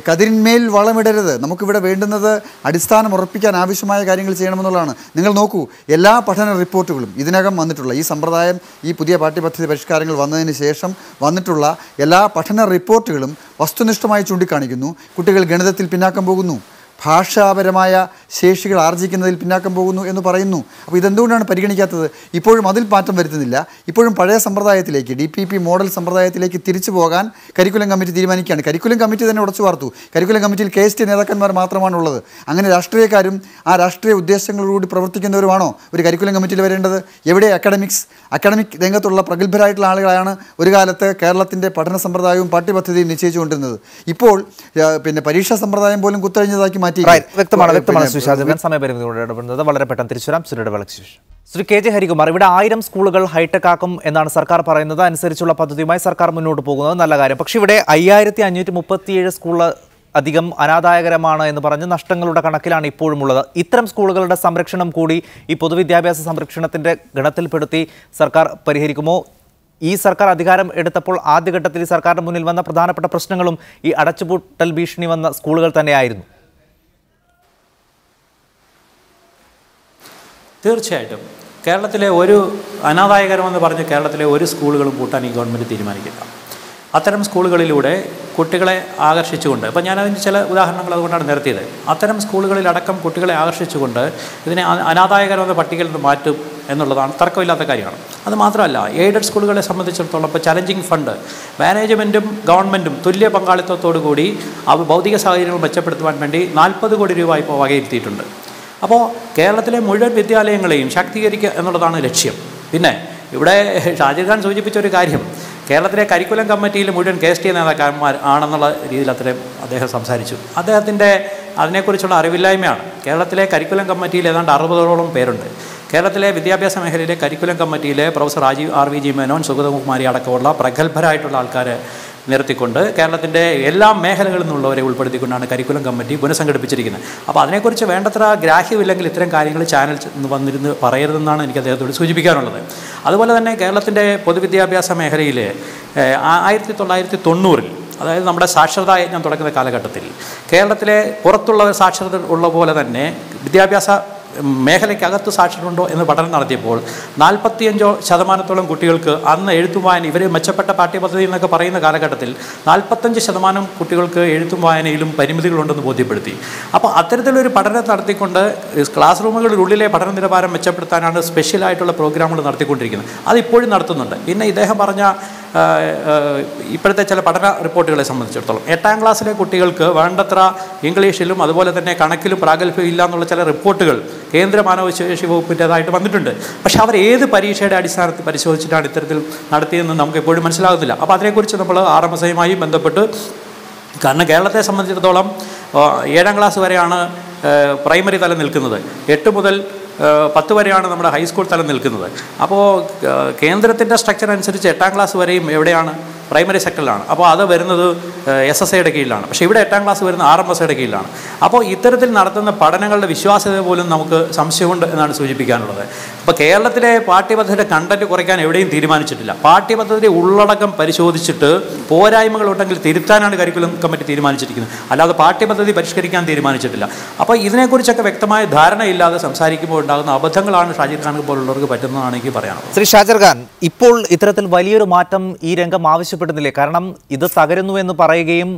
കതിരിന്മേൽ വളമിടരുത്. നമുക്കിവിടെ വേണ്ടുന്നത് അടിസ്ഥാനം ഉറപ്പിക്കാൻ ആവശ്യമായ കാര്യങ്ങൾ ചെയ്യണമെന്നുള്ളതാണ്. നിങ്ങൾ നോക്കൂ, എല്ലാ പഠന റിപ്പോർട്ടുകളും ഇതിനകം വന്നിട്ടുള്ള, ഈ സമ്പ്രദായം, ഈ പുതിയ പാഠ്യപദ്ധതി പരിഷ്കാരങ്ങൾ വന്നതിന് ശേഷം വന്നിട്ടുള്ള എല്ലാ പഠന റിപ്പോർട്ടുകളും വസ്തുനിഷ്ഠമായി ചൂണ്ടിക്കാണിക്കുന്നു കുട്ടികൾ ഗണിതത്തിൽ പിന്നാക്കം പോകുന്നു, ഭാഷാപരമായ ശേഷികൾ ആർജിക്കുന്നതിൽ പിന്നാക്കം പോകുന്നു എന്ന് പറയുന്നു. അപ്പോൾ ഇതെന്തുകൊണ്ടാണ് പരിഗണിക്കാത്തത്? ഇപ്പോഴും അതിൽ മാറ്റം വരുത്തുന്നില്ല. ഇപ്പോഴും പഴയ സമ്പ്രദായത്തിലേക്ക്, DPP മോഡൽ സമ്പ്രദായത്തിലേക്ക് തിരിച്ചു പോകാൻ കരിക്കുലം കമ്മിറ്റി തീരുമാനിക്കുകയാണ്. കരിക്കുലം കമ്മിറ്റി തന്നെ ഉടച്ചു വാർത്തു. കരിക്കുലം കമ്മിറ്റിയിൽ KST നേതാക്കന്മാർ മാത്രമാണുള്ളത്. അങ്ങനെ രാഷ്ട്രീയക്കാരും ആ രാഷ്ട്രീയ ഉദ്ദേശങ്ങളോടുകൂടി പ്രവർത്തിക്കുന്നവരുമാണോ ഒരു കരിക്കുലം കമ്മിറ്റിയിൽ വരേണ്ടത്? എവിടെ അക്കാഡമിക് രംഗത്തുള്ള പ്രഗത്ഭരായിട്ടുള്ള ആളുകളാണ് ഒരു കാലത്ത് കേരളത്തിൻ്റെ പഠന സമ്പ്രദായവും പാഠ്യപദ്ധതിയും നിശ്ചയിച്ചുകൊണ്ടിരുന്നത്. ഇപ്പോൾ പിന്നെ പരീക്ഷാ സമ്പ്രദായം പോലും കുത്തഴിഞ്ഞതാക്കി മാറ്റി. വ്യക്തമാണ് ശ്രീ ഷാജൻ. സമയപരിമിതിയോടെ ഇടപെടുന്നത്. വളരെ പെട്ടെന്ന് തിരിച്ചുവരാം. ശ്രീ KJ ഹരികുമാർ, ഇവിടെ 1000 സ്കൂളുകൾ ഹൈടെക് ആക്കും എന്നാണ് സർക്കാർ പറയുന്നത്. അനുസരിച്ചുള്ള പദ്ധതിയുമായി സർക്കാർ മുന്നോട്ട് പോകുന്നത് നല്ല കാര്യം. പക്ഷേ ഇവിടെ 5537 സ്കൂൾ അധികം അനാദായകരമാണ് എന്ന് പറഞ്ഞ് നഷ്ടങ്ങളുടെ കണക്കിലാണ് ഇപ്പോഴും ഉള്ളത്. ഇത്തരം സ്കൂളുകളുടെ സംരക്ഷണം കൂടി ഈ പൊതുവിദ്യാഭ്യാസ സംരക്ഷണത്തിൻ്റെ ഗണത്തിൽപ്പെടുത്തി സർക്കാർ പരിഹരിക്കുമോ? ഈ സർക്കാർ അധികാരം എടുത്തപ്പോൾ ആദ്യഘട്ടത്തിൽ ഈ സർക്കാരിന് മുന്നിൽ വന്ന പ്രധാനപ്പെട്ട പ്രശ്നങ്ങളും ഈ അടച്ചുപൂട്ടൽ ഭീഷണി വന്ന സ്കൂളുകൾ തന്നെയായിരുന്നു. തീർച്ചയായിട്ടും കേരളത്തിലെ ഒരു അനാദായകരമെന്ന് പറഞ്ഞ് കേരളത്തിലെ ഒരു സ്കൂളുകളും പൂട്ടാൻ ഈ ഗവൺമെൻറ് തീരുമാനിക്കില്ല. അത്തരം സ്കൂളുകളിലൂടെ കുട്ടികളെ ആകർഷിച്ചുകൊണ്ട്, ഇപ്പോൾ ഞാനതിൻ്റെ ചില ഉദാഹരണങ്ങൾ അതുകൊണ്ടാണ് നിരത്തിയത്, അത്തരം സ്കൂളുകളിലടക്കം കുട്ടികളെ ആകർഷിച്ചുകൊണ്ട് ഇതിനെ അനാദായകരമെന്ന പട്ടികയിൽ നിന്ന് മാറ്റും എന്നുള്ളതാണ് തർക്കമില്ലാത്ത കാര്യമാണ്. അതുമാത്രമല്ല എയ്ഡഡ് സ്കൂളുകളെ സംബന്ധിച്ചിടത്തോളം ഇപ്പോൾ ചലഞ്ചിങ് ഫണ്ട് മാനേജ്മെൻറ്റും ഗവൺമെൻറ്റും തുല്യ പങ്കാളിത്തത്തോടു കൂടി ഭൗതിക സാഹചര്യങ്ങൾ മെച്ചപ്പെടുത്തുവാൻ വേണ്ടി 40 കോടി രൂപ ഇപ്പോൾ വകയിരുത്തിയിട്ടുണ്ട്. അപ്പോൾ കേരളത്തിലെ മുഴുവൻ വിദ്യാലയങ്ങളെയും ശാക്തീകരിക്കുക എന്നുള്ളതാണ് ലക്ഷ്യം. പിന്നെ ഇവിടെ ഷാജിർ ഖാൻ സൂചിപ്പിച്ച ഒരു കാര്യം, കേരളത്തിലെ കരിക്കുലം കമ്മിറ്റിയിൽ മുഴുവൻ KST നേതാക്കന്മാർ ആണെന്നുള്ള രീതിയിൽ അത്രയും അദ്ദേഹം സംസാരിച്ചു. അദ്ദേഹത്തിൻ്റെ അതിനെക്കുറിച്ചുള്ള അറിവില്ലായ്മയാണ്. കേരളത്തിലെ കരിക്കുലം കമ്മിറ്റിയിൽ ഏതാണ്ട് 60ഓളം പേരുണ്ട്. കേരളത്തിലെ വിദ്യാഭ്യാസ മേഖലയിലെ കരിക്കുലം കമ്മിറ്റിയിലെ പ്രൊഫസർ RV മേനോൻ, സുഗതകുമാരി അടക്കമുള്ള പ്രഗത്ഭരായിട്ടുള്ള ആൾക്കാരെ നിർത്തിക്കൊണ്ട് കേരളത്തിൻ്റെ എല്ലാ മേഖലകളിൽ നിന്നുള്ളവരെ ഉൾപ്പെടുത്തിക്കൊണ്ടാണ് കരിക്കുലം കമ്മിറ്റി പുനഃസംഘടിപ്പിച്ചിരിക്കുന്നത്. അപ്പോൾ അതിനെക്കുറിച്ച് വേണ്ടത്ര ഗ്രാഹ്യമില്ലെങ്കിൽ ഇത്തരം കാര്യങ്ങൾ ചാനൽ വന്നിരുന്ന് പറയരുതെന്നാണ് എനിക്ക് അദ്ദേഹത്തോട് സൂചിപ്പിക്കാനുള്ളത്. അതുപോലെ തന്നെ കേരളത്തിൻ്റെ പൊതുവിദ്യാഭ്യാസ മേഖലയിൽ 1990-ൽ, അതായത് നമ്മുടെ സാക്ഷരതാ യജ്ഞം തുടങ്ങുന്ന കാലഘട്ടത്തിൽ കേരളത്തിലെ പുറത്തുള്ള സാക്ഷരത ഉള്ള പോലെ തന്നെ വിദ്യാഭ്യാസ മേഖലയ്ക്കകത്ത് സാക്ഷരതയുണ്ടോ എന്ന് പഠനം നടത്തിയപ്പോൾ 45% കുട്ടികൾക്ക് അന്ന് എഴുത്തും വായന, ഇവർ മെച്ചപ്പെട്ട പാഠ്യപദ്ധതി എന്നൊക്കെ പറയുന്ന കാലഘട്ടത്തിൽ 45% കുട്ടികൾക്ക് എഴുത്തും വായനയിലും പരിമിതികളുണ്ടെന്ന് ബോധ്യപ്പെടുത്തി. അപ്പോൾ അത്തരത്തിലൊരു പഠനം നടത്തിക്കൊണ്ട് ക്ലാസ് റൂമുകളിലുള്ളിലെ പഠന നിലവാരം മെച്ചപ്പെടുത്താനാണ് സ്പെഷ്യലായിട്ടുള്ള പ്രോഗ്രാമുകൾ നടത്തിക്കൊണ്ടിരിക്കുന്നത്. അതിപ്പോഴും നടത്തുന്നുണ്ട്. പിന്നെ ഇദ്ദേഹം പറഞ്ഞ ഇപ്പോഴത്തെ ചില പഠന റിപ്പോർട്ടുകളെ സംബന്ധിച്ചിടത്തോളം 8ാം ക്ലാസ്സിലെ കുട്ടികൾക്ക് വേണ്ടത്ര ഇംഗ്ലീഷിലും അതുപോലെ തന്നെ കണക്കിലും പ്രാഗൽഭ്യം ഇല്ല എന്നുള്ള ചില റിപ്പോർട്ടുകൾ കേന്ദ്ര മാനവശേഷി വകുപ്പിൻ്റേതായിട്ട് വന്നിട്ടുണ്ട്. പക്ഷേ അവർ ഏത് പരീക്ഷയുടെ അടിസ്ഥാനത്തിൽ പരിശോധിച്ചിട്ടാണ് ഇത്തരത്തിൽ നടത്തിയതെന്ന് നമുക്ക് എപ്പോഴും മനസ്സിലാകുന്നില്ല. അപ്പോൾ അതിനെക്കുറിച്ച് നമ്മൾ RMSയുമായി ബന്ധപ്പെട്ട്, കാരണം കേരളത്തെ സംബന്ധിച്ചിടത്തോളം 7ാം ക്ലാസ് വരെയാണ് പ്രൈമറി തലം നിൽക്കുന്നത്, 8 മുതൽ 10 വരെയാണ് നമ്മുടെ ഹൈസ്കൂൾ തലം നിൽക്കുന്നത്. അപ്പോൾ കേന്ദ്രത്തിൻ്റെ സ്ട്രക്ചർ അനുസരിച്ച് 8ാം ക്ലാസ് വരെയും എവിടെയാണ്? പ്രൈമറി സെക്ടറിലാണ്. അപ്പോൾ അത് വരുന്നത് SSIയുടെ കീഴിലാണ്. പക്ഷേ ഇവിടെ 8ാം ക്ലാസ് വരുന്ന RMSയുടെ കീഴിലാണ്. അപ്പോൾ ഇത്തരത്തിൽ നടത്തുന്ന പഠനങ്ങളുടെ വിശ്വാസ്യത പോലും നമുക്ക് സംശയമുണ്ട് എന്നാണ് സൂചിപ്പിക്കാനുള്ളത്. അപ്പോൾ കേരളത്തിലെ പാഠ്യപദ്ധതിയുടെ കണ്ടന്റ് കുറയ്ക്കാൻ എവിടെയും തീരുമാനിച്ചിട്ടില്ല. പാഠ്യപദ്ധതി ഉള്ളടക്കം പരിശോധിച്ചിട്ട് പോരായ്മകളുണ്ടെങ്കിൽ തിരുത്താനാണ് കരിക്കുലം കമ്മിറ്റി തീരുമാനിച്ചിരിക്കുന്നത്, അല്ലാതെ പാഠ്യപദ്ധതി പരിഷ്കരിക്കാൻ തീരുമാനിച്ചിട്ടില്ല. അപ്പോൾ ഇതിനെക്കുറിച്ചൊക്കെ വ്യക്തമായ ധാരണയില്ലാതെ സംസാരിക്കുമ്പോൾ ഉണ്ടാകുന്ന അബദ്ധങ്ങളാണ് ഷാജിർ ഖാൻ പോലുള്ളവർക്ക് പറ്റുന്നതാണ് എനിക്ക് പറയാനുള്ളത്. ശ്രീ ഷാജിർ ഖാൻ, ഇപ്പോൾ ഇത്തരത്തിൽ വലിയൊരു മാറ്റം ഈ രംഗം ആവശ്യപ്പെടുന്നില്ലേ? കാരണം ഇത് തകരുന്നു എന്ന് പറയുകയും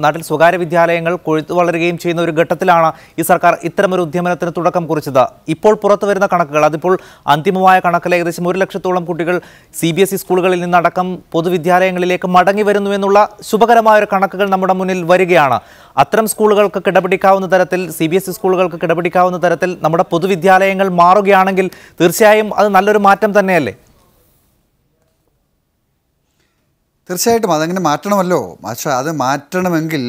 നാട്ടിൽ സ്വകാര്യ വിദ്യാലയങ്ങൾ കൊഴുത്തു വളരുകയും ചെയ്യുന്ന ഒരു ഘട്ടത്തിലാണ് ഈ സർക്കാർ ഇത്തരമൊരു ഉദ്യമനത്തിന് തുടക്കം കുറിച്ചത്. ഇപ്പോൾ പുറത്തു വരുന്ന കണക്കുകൾ, അതിപ്പോൾ അന്തിമമായ കണക്കിൽ ഏകദേശം 1 ലക്ഷത്തോളം കുട്ടികൾ CBSE സ്കൂളുകളിൽ നിന്നടക്കം പൊതുവിദ്യാലയങ്ങളിലേക്ക് മടങ്ങി വരുന്നു എന്നുള്ള ശുഭകരമായ ഒരു കണക്കുകൾ നമ്മുടെ മുന്നിൽ വരികയാണ്. അത്തരം സ്കൂളുകൾക്ക് കിടപിടിക്കാവുന്ന തരത്തിൽ, CBSE സ്കൂളുകൾക്ക് കിടപിടിക്കാവുന്ന തരത്തിൽ നമ്മുടെ പൊതുവിദ്യാലയങ്ങൾ മാറുകയാണെങ്കിൽ തീർച്ചയായും അത് നല്ലൊരു മാറ്റം തന്നെയല്ലേ? തീർച്ചയായിട്ടും അതങ്ങനെ മാറ്റണമല്ലോ. പക്ഷേ അത് മാറ്റണമെങ്കിൽ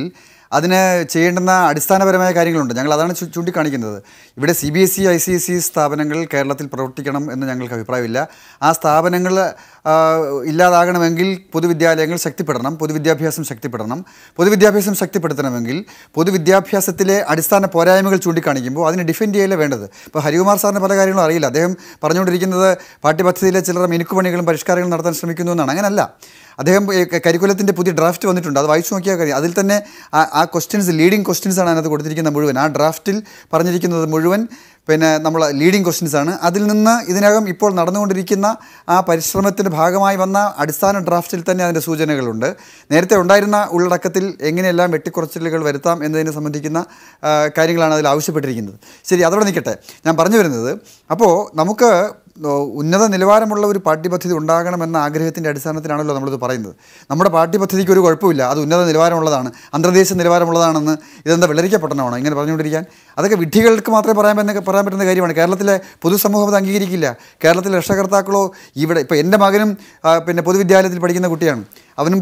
അതിന് ചെയ്യേണ്ടുന്ന അടിസ്ഥാനപരമായ കാര്യങ്ങളുണ്ട്. ഞങ്ങൾ അതാണ് ചൂണ്ടിക്കാണിക്കുന്നത്. ഇവിടെ CBSE ICSE സ്ഥാപനങ്ങൾ കേരളത്തിൽ പ്രവർത്തിക്കണം എന്ന് ഞങ്ങൾക്ക് അഭിപ്രായമില്ല. ആ സ്ഥാപനങ്ങൾ ഇല്ലാതാകണമെങ്കിൽ പൊതുവിദ്യാലയങ്ങൾ ശക്തിപ്പെടണം, പൊതുവിദ്യാഭ്യാസം ശക്തിപ്പെടണം. പൊതുവിദ്യാഭ്യാസം ശക്തിപ്പെടുത്തണമെങ്കിൽ പൊതുവിദ്യാഭ്യാസത്തിലെ അടിസ്ഥാന പോരായ്മകൾ ചൂണ്ടിക്കാണിക്കുമ്പോൾ അതിനെ ഡിഫെൻഡ് ചെയ്യല്ലേ വേണ്ടത്. ഇപ്പോൾ ഹരികുമാർ സാറിന് പല കാര്യങ്ങളും അറിയില്ല. അദ്ദേഹം പറഞ്ഞുകൊണ്ടിരിക്കുന്നത് പാഠ്യപദ്ധതിയിലെ ചിലർ മിനുക്കുപണികളും പരിഷ്കാരങ്ങളും നടത്താൻ ശ്രമിക്കുന്നു എന്നാണ്. അങ്ങനല്ല. അദ്ദേഹം കരിക്കുലത്തിൻ്റെ പുതിയ ഡ്രാഫ്റ്റ് വന്നിട്ടുണ്ട്, അത് വായിച്ചു നോക്കിയാൽ കഴിയും. അതിൽ തന്നെ ആ ക്വസ്റ്റ്യൻസ്, ലീഡിങ് ക്വസ്റ്റ്യൻസാണ് അതിനകത്ത് കൊടുത്തിരിക്കുന്നത് മുഴുവൻ. ആ ഡ്രാഫ്റ്റിൽ പറഞ്ഞിരിക്കുന്നത് മുഴുവൻ നമ്മൾ ലീഡിങ് ക്വസ്റ്റ്യൻസാണ്. അതിൽ നിന്ന് ഇതിനകം ഇപ്പോൾ നടന്നുകൊണ്ടിരിക്കുന്ന ആ പരിശ്രമത്തിൻ്റെ ഭാഗമായി വന്ന അടിസ്ഥാന ഡ്രാഫ്റ്റിൽ തന്നെ അതിൻ്റെ സൂചനകളുണ്ട്. നേരത്തെ ഉണ്ടായിരുന്ന ഉള്ളടക്കത്തിൽ എങ്ങനെയെല്ലാം വെട്ടിക്കുറച്ചിലുകൾ വരുത്താം എന്നതിനെ സംബന്ധിക്കുന്ന കാര്യങ്ങളാണ് അതിൽ ആവശ്യപ്പെട്ടിരിക്കുന്നത്. ശരി, അതോടെ നിൽക്കട്ടെ. ഞാൻ പറഞ്ഞു വരുന്നത്, അപ്പോൾ നമുക്ക് ഉന്നത നിലവാരമുള്ള ഒരു പാഠ്യപദ്ധതി ഉണ്ടാകണമെന്ന ആഗ്രഹത്തിൻ്റെ അടിസ്ഥാനത്തിലാണല്ലോ നമ്മളിത് പറയുന്നത്. നമ്മുടെ പാഠ്യപദ്ധതിക്ക് ഒരു കുഴപ്പമില്ല, അത് ഉന്നത നിലവാരമുള്ളതാണ്, അന്തർദേശീയ നിലവാരമുള്ളതാണെന്ന് ഇതെന്താ വെള്ളരിക്കപ്പെട്ടണമാണോ ഇങ്ങനെ പറഞ്ഞുകൊണ്ടിരിക്കാൻ? അതൊക്കെ വിഡ്ഢികൾക്ക് മാത്രമേ പറയാൻ പറ്റുന്ന കാര്യമാണ്. കേരളത്തിലെ പൊതുസമൂഹം അത് അംഗീകരിക്കില്ല. കേരളത്തിലെ രക്ഷകർത്താക്കളോ ഇവിടെ ഇപ്പോൾ എൻ്റെ മകനും പൊതുവിദ്യാലയത്തിൽ പഠിക്കുന്ന കുട്ടിയാണ്. അവനും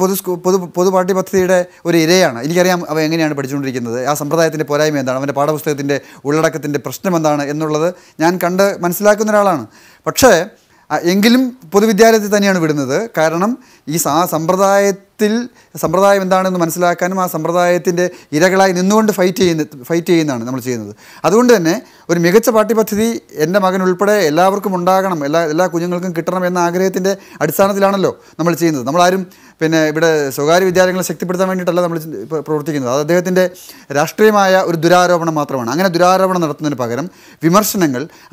പൊതു പാഠ്യപദ്ധതിയുടെ ഒരു ഇരയാണ്. എനിക്കറിയാം അവൻ എങ്ങനെയാണ് പഠിച്ചുകൊണ്ടിരിക്കുന്നത്, ആ സമ്പ്രദായത്തിൻ്റെ പോരായ്മ എന്താണ്, അവൻ്റെ പാഠപുസ്തകത്തിൻ്റെ ഉള്ളടക്കത്തിൻ്റെ പ്രശ്നം എന്താണ് എന്നുള്ളത് ഞാൻ കണ്ട് മനസ്സിലാക്കുന്ന ഒരാളാണ്. പക്ഷേ എങ്കിലും പൊതുവിദ്യാലയത്തിൽ തന്നെയാണ് വിടുന്നത്. കാരണം ഈ സമ്പ്രദായം എന്താണെന്ന് മനസ്സിലാക്കാനും ആ സമ്പ്രദായത്തിൻ്റെ ഇരകളായി നിന്നുകൊണ്ട് ഫൈറ്റ് ചെയ്യുന്നതാണ് നമ്മൾ ചെയ്യുന്നത്. അതുകൊണ്ട് തന്നെ ഒരു മികച്ച പാഠ്യപദ്ധതി എൻ്റെ മകൻ ഉൾപ്പെടെ എല്ലാവർക്കും ഉണ്ടാകണം, എല്ലാ കുഞ്ഞുങ്ങൾക്കും കിട്ടണം എന്ന ആഗ്രഹത്തിൻ്റെ അടിസ്ഥാനത്തിലാണല്ലോ നമ്മൾ ചെയ്യുന്നത്. നമ്മളാരും ഇവിടെ സ്വകാര്യ വിദ്യാലയങ്ങളെ ശക്തിപ്പെടുത്താൻ വേണ്ടിയിട്ടല്ല നമ്മൾ പ്രവർത്തിക്കുന്നത്. അത് അദ്ദേഹത്തിൻ്റെ രാഷ്ട്രീയമായ ഒരു ദുരാരോപണം മാത്രമാണ്. അങ്ങനെ ദുരാരോപണം നടത്തുന്നതിന് പകരം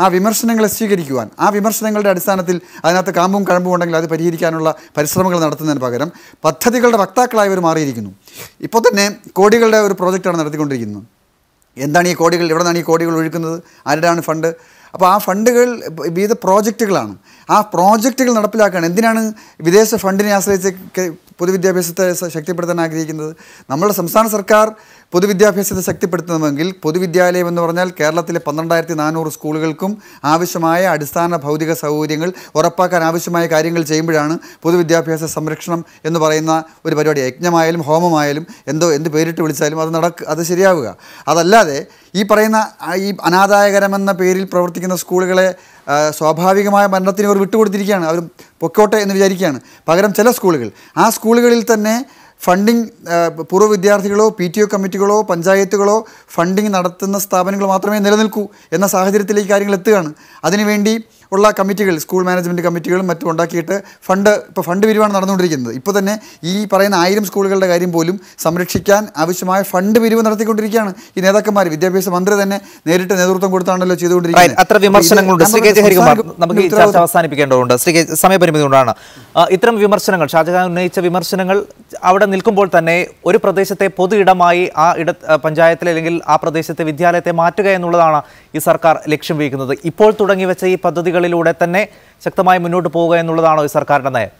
ആ വിമർശനങ്ങളെ സ്വീകരിക്കുവാൻ, ആ വിമർശനങ്ങളുടെ അടിസ്ഥാനത്തിൽ അതിനകത്ത് കാമ്പും കഴമ്പും ഉണ്ടെങ്കിൽ അത് പരിഹരിക്കാനുള്ള പരിശ്രമങ്ങൾ നടത്തുന്നതിന് പകരം പദ്ധതികളുടെ വക്താക്കളായവർ മാറിയിരിക്കുന്നു. ഇപ്പോൾ തന്നെ കോടികളുടെ ഒരു പ്രോജക്റ്റാണ് നടത്തിക്കൊണ്ടിരിക്കുന്നത്. എന്താണ് ഈ കോടികൾ, എവിടെ നിന്നാണ് ഈ കോടികൾ ഒഴുക്കുന്നത്, ആരുടെയാണ് ഫണ്ട്? അപ്പോൾ ആ ഫണ്ടുകൾ വിവിധ പ്രോജക്റ്റുകളാണ്. ആ പ്രോജക്റ്റുകൾ നടപ്പിലാക്കുകയാണ്. എന്തിനാണ് വിദേശ ഫണ്ടിനെ ആശ്രയിച്ച് പൊതുവിദ്യാഭ്യാസത്തെ ശക്തിപ്പെടുത്താൻ ആഗ്രഹിക്കുന്നത്? നമ്മുടെ സംസ്ഥാന സർക്കാർ പൊതുവിദ്യാഭ്യാസത്തെ ശക്തിപ്പെടുത്തണമെങ്കിൽ പൊതുവിദ്യാലയം എന്ന് പറഞ്ഞാൽ കേരളത്തിലെ 12,400 സ്കൂളുകൾക്കും ആവശ്യമായ അടിസ്ഥാന ഭൗതിക സൗകര്യങ്ങൾ ഉറപ്പാക്കാൻ ആവശ്യമായ കാര്യങ്ങൾ ചെയ്യുമ്പോഴാണ് പൊതുവിദ്യാഭ്യാസ സംരക്ഷണം എന്ന് പറയുന്ന ഒരു പരിപാടി, യജ്ഞമായാലും ഹോമമായാലും എന്ത് പേരിട്ട് വിളിച്ചാലും അത് ശരിയാവുക. അതല്ലാതെ ഈ പറയുന്ന ഈ അനാദായകരമെന്ന പേരിൽ പ്രവർത്തിക്കുന്ന സ്കൂളുകളെ സ്വാഭാവികമായ മരണത്തിന് അവർ വിട്ടുകൊടുത്തിരിക്കുകയാണ്. അവർ പൊക്കോട്ടെ എന്ന് വിചാരിക്കുകയാണ്. പകരം ചില സ്കൂളുകൾ, ആ സ്കൂളുകളിൽ തന്നെ ഫണ്ടിങ് പൂർവ്വ വിദ്യാർത്ഥികളോ PTO കമ്മിറ്റികളോ പഞ്ചായത്തുകളോ ഫണ്ടിങ് നടത്തുന്ന സ്ഥാപനങ്ങൾ മാത്രമേ നിലനിൽക്കൂ എന്ന സാഹചര്യത്തിലേക്ക് കാര്യങ്ങൾ എത്തുകയാണ്. അതിനുവേണ്ടി ഉള്ള കമ്മിറ്റികൾ, സ്കൂൾ മാനേജ്മെൻറ്റ് കമ്മിറ്റികളും മറ്റും ഉണ്ടാക്കിയിട്ട് ഫണ്ട് പിരിവാണ് നടന്നുകൊണ്ടിരിക്കുന്നത്. ഇപ്പോൾ തന്നെ ഈ പറയുന്ന 1000 സ്കൂളുകളുടെ കാര്യം പോലും സംരക്ഷിക്കാൻ ആവശ്യമായ ഫണ്ട് പിരിവ് നടത്തിക്കൊണ്ടിരിക്കുകയാണ് ഈ നേതാക്കന്മാർ. വിദ്യാഭ്യാസ മന്ത്രി തന്നെ നേരിട്ട് നേതൃത്വം കൊടുത്താണല്ലോ ചെയ്തുകൊണ്ടിരിക്കുന്നത്. അത്ര വിമർശനങ്ങളുണ്ട്. ശ്രീ KJ ഹരികുമാർ, നമുക്ക് ഈ ചർച്ച അവസാനിപ്പിക്കേണ്ടതുണ്ട്. ശ്രീ സമയപരിമിതി കൊണ്ടാണ്. ഇത്തരം വിമർശനങ്ങൾ, ഷാജഹാൻ ഉന്നയിച്ച വിമർശനങ്ങൾ അവിടെ നിൽക്കുമ്പോൾ തന്നെ ഒരു പ്രദേശത്തെ പൊതു ഇടമായി ആ പഞ്ചായത്തിലെ അല്ലെങ്കിൽ ആ പ്രദേശത്തെ വിദ്യാലയത്തെ മാറ്റുക എന്നുള്ളതാണ് ഈ സർക്കാർ ലക്ഷ്യം വയ്ക്കുന്നത്. ഇപ്പോൾ തുടങ്ങി വെച്ച ഈ പദ്ധതികളിലൂടെ തന്നെ ശക്തമായി മുന്നോട്ട് പോവുക എന്നുള്ളതാണോ ഈ സർക്കാരിൻ്റെ നയം?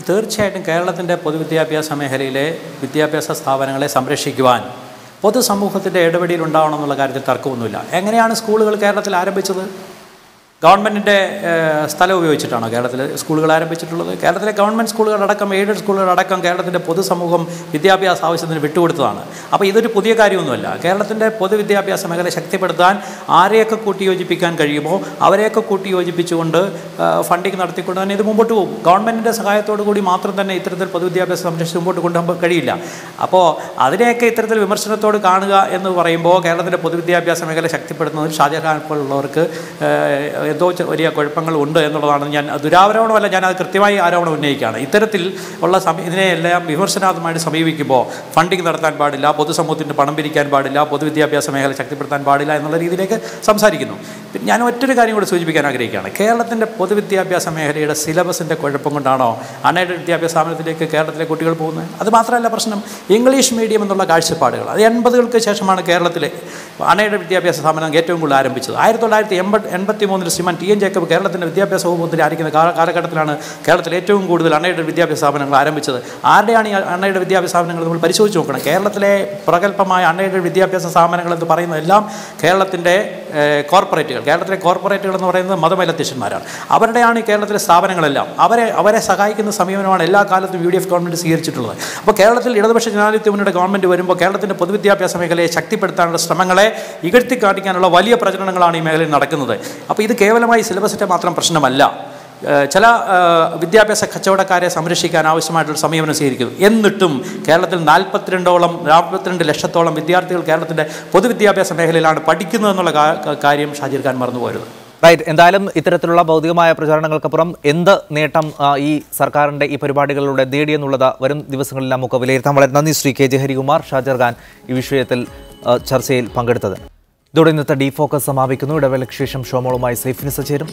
തീർച്ചയായിട്ടും കേരളത്തിൻ്റെ പൊതുവിദ്യാഭ്യാസ മേഖലയിലെ വിദ്യാഭ്യാസ സ്ഥാപനങ്ങളെ സംരക്ഷിക്കുവാൻ പൊതുസമൂഹത്തിൻ്റെ ഇടപെടൽ ഉണ്ടാവണം എന്നുള്ള കാര്യത്തിൽ തർക്കമൊന്നുമില്ല. എങ്ങനെയാണ് സ്കൂളുകൾ കേരളത്തിൽ ആരംഭിച്ചത്? ഗവൺമെൻറ്റിൻ്റെ സ്ഥലം ഉപയോഗിച്ചിട്ടാണോ കേരളത്തിൽ സ്കൂളുകൾ ആരംഭിച്ചിട്ടുള്ളത്? കേരളത്തിലെ ഗവൺമെൻറ് സ്കൂളുകളടക്കം എയ്ഡഡ് സ്കൂളുകളടക്കം കേരളത്തിൻ്റെ പൊതുസമൂഹം വിദ്യാഭ്യാസ ആവശ്യത്തിന് വിട്ടുകൊടുത്തതാണ്. അപ്പോൾ ഇതൊരു പുതിയ കാര്യമൊന്നുമല്ല. കേരളത്തിൻ്റെ പൊതുവിദ്യാഭ്യാസ മേഖല ശക്തിപ്പെടുത്താൻ ആരെയൊക്കെ കൂട്ടിയോജിപ്പിക്കാൻ കഴിയുമോ അവരെയൊക്കെ കൂട്ടിയോജിപ്പിച്ചുകൊണ്ട് ഫണ്ടിങ് നടത്തിക്കൊണ്ട് തന്നെ ഇത് മുമ്പോട്ട് പോകും. ഗവൺമെൻറ്റിൻ്റെ സഹായത്തോടു കൂടി മാത്രം തന്നെ ഇത്തരത്തിൽ പൊതുവിദ്യാഭ്യാസം സംരക്ഷിച്ച് മുമ്പോട്ട് കൊണ്ടുപോകാൻ കഴിയില്ല. അപ്പോൾ അതിനെയൊക്കെ ഇത്തരത്തിൽ വിമർശനത്തോട് കാണുക എന്ന് പറയുമ്പോൾ കേരളത്തിൻ്റെ പൊതുവിദ്യാഭ്യാസ മേഖല ശക്തിപ്പെടുത്തുന്നതിൽ ഷാജഹാൻ പോലുള്ളവർക്ക് എന്തോ വലിയ കുഴപ്പങ്ങൾ ഉണ്ട് എന്നുള്ളതാണ്. ഞാൻ ദുരാരോപണമല്ല, ഞാനത് കൃത്യമായി ആരോപണം ഉന്നയിക്കുകയാണ്. ഇത്തരത്തിൽ ഉള്ള ഇതിനെയെല്ലാം വിമർശനാത്മകമായിട്ട് സമീപിക്കുമ്പോൾ ഫണ്ടിങ് നടത്താൻ പാടില്ല, പൊതുസമൂഹത്തിൻ്റെ പണം പിരിക്കാൻ പാടില്ല, പൊതുവിദ്യാഭ്യാസ മേഖല ശക്തിപ്പെടുത്താൻ പാടില്ല എന്നുള്ള രീതിയിലേക്ക് സംസാരിക്കുന്നു. ഞാൻ ഒറ്റൊരു കാര്യം കൂടി സൂചിപ്പിക്കാൻ ആഗ്രഹിക്കുകയാണ്. കേരളത്തിൻ്റെ പൊതുവിദ്യാഭ്യാസ മേഖലയുടെ സിലബസിൻ്റെ കുഴപ്പം കൊണ്ടാണോ അൺഎയ്ഡഡ് വിദ്യാഭ്യാസ സ്ഥാപനത്തിലേക്ക് കേരളത്തിലെ കുട്ടികൾ പോകുന്നത്? അത് മാത്രമല്ല പ്രശ്നം, ഇംഗ്ലീഷ് മീഡിയം എന്നുള്ള കാഴ്ചപ്പാടുകൾ അത് 80കൾക്ക് ശേഷമാണ് കേരളത്തിലെ അൺഎയ്ഡഡ് വിദ്യാഭ്യാസ സ്ഥാപനം ഏറ്റവും കൂടുതൽ ആരംഭിച്ചത്. 1983 ശ്രീമാൻ TN ജേക്കബ് കേരളത്തിൻ്റെ വിദ്യാഭ്യാസ വകുപ്പിൽ ആയിരിക്കുന്ന കാലഘട്ടത്തിലാണ് കേരളത്തിൽ ഏറ്റവും കൂടുതൽ അൺഎയ്ഡഡ് വിദ്യാഭ്യാസ സ്ഥാപനങ്ങൾ ആരംഭിച്ചത്. ആരുടെയാണ് ഈ അൺഎയ്ഡഡ് വിദ്യാഭ്യാസ സ്ഥാപനങ്ങൾ നമ്മൾ പരിശോധിച്ച് നോക്കണം. കേരളത്തിലെ പ്രഗത്ഭമായ അൺഎയ്ഡഡ് വിദ്യാഭ്യാസ സ്ഥാപനങ്ങൾ എന്ന് പറയുന്നതെല്ലാം കേരളത്തിൻ്റെ കോർപ്പറേറ്റുകൾ. കേരളത്തിലെ കോർപ്പറേറ്റുകൾ എന്ന് പറയുന്നത് മതമേലധ്യക്ഷന്മാരാണ്. അവരുടെയാണ് ഈ കേരളത്തിലെ സ്ഥാപനങ്ങളെല്ലാം. അവരെ സഹായിക്കുന്ന സമീപനമാണ് എല്ലാ കാലത്തും UDF ഗവൺമെൻറ് സ്വീകരിച്ചിട്ടുള്ളത്. അപ്പോൾ കേരളത്തിൽ ഇടതുപക്ഷ ജനാധിപത്യ മുന്നണിയുടെ ഗവൺമെൻറ് വരുമ്പോൾ കേരളത്തിൻ്റെ പൊതുവിദ്യാഭ്യാസ മേഖലയെ ശക്തിപ്പെടുത്താനുള്ള ശ്രമങ്ങളെ ഇകഴ്ത്തി കാണിക്കാനുള്ള വലിയ പ്രചരണങ്ങളാണ് ഈ മേഖലയിൽ നടക്കുന്നത്. അപ്പോൾ ഇത് കേവലമായി സിലബസിൻ്റെ മാത്രം പ്രശ്നമല്ല. ചില വിദ്യാഭ്യാസ കച്ചവടക്കാരെ സംരക്ഷിക്കാൻ ആവശ്യമായിട്ടുള്ള സമീപനം സ്വീകരിക്കുന്നു. എന്നിട്ടും കേരളത്തിൽ 42 ലക്ഷത്തോളം വിദ്യാർത്ഥികൾ കേരളത്തിൻ്റെ പൊതുവിദ്യാഭ്യാസ മേഖലയിലാണ് പഠിക്കുന്നതെന്നുള്ള കാര്യം ഷാജിർ ഖാൻ മറന്നു പോരുത്. റൈറ്റ്. എന്തായാലും ഇത്തരത്തിലുള്ള ഭൗതികമായ പ്രചാരണങ്ങൾക്കപ്പുറം എന്ത് നേട്ടം ഈ സർക്കാരിൻ്റെ ഈ പരിപാടികളിലൂടെ നേടിയെന്നുള്ളത് വരും ദിവസങ്ങളിൽ നമുക്ക് വിലയിരുത്താം. വളരെ നന്ദി ശ്രീ KJ ഹരികുമാർ, ഷാജിർ ഖാൻ ഈ വിഷയത്തിൽ ചർച്ചയിൽ പങ്കെടുത്തത്. ഇതോടെ ഇന്നത്തെ ഡീഫോക്കസ് സമാപിക്കുന്നു. ഇടവേളയ്ക്ക് ശേഷം ഷോമോളുമായി സൈഫിനിസ ചേരും.